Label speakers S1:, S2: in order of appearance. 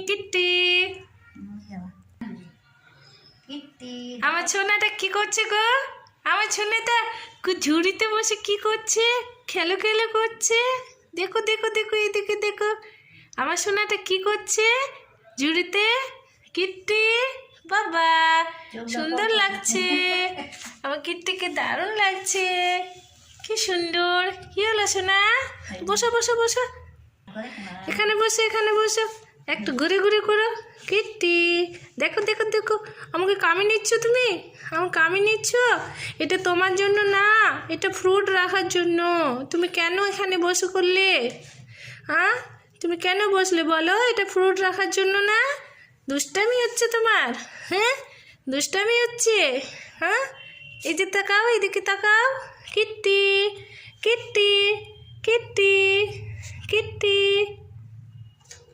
S1: Kitty আমার ছোনাটা কি করছে গো? আমার ছোনাটা ঝুড়িতে বসে কি করছে? খেলো খেলো করছে। দেখো দেখো দেখো এদিকে দেখো আমার সোনাটা কি করছে ঝুড়িতে। কিট্টি বাবা সুন্দর লাগছে, আমার কিট্টিকে দারুণ লাগছে। কি সুন্দর। কি হলো সোনা? বসো বসো বসো, এখানে বসো এখানে বসো, একটু ঘুরে ঘুরে করো। কিট্টি দেখো দেখো দেখো আমাকে কামিয়ে নিচ্ছ তুমি, আমাকে কামিয়ে নিচ্ছ। এটা তোমার জন্য না, এটা ফ্রুট রাখার জন্য। তুমি কেন এখানে বসে করলে? হ্যাঁ তুমি কেন বসলে বলো? এটা ফ্রুট রাখার জন্য না। দুষ্টামি হচ্ছে তোমার, হ্যাঁ দুষ্টামি হচ্ছে। হ্যাঁ এই যে তাকাও, এদিকে তাকাও। Kitty Kitty Kitty Kitty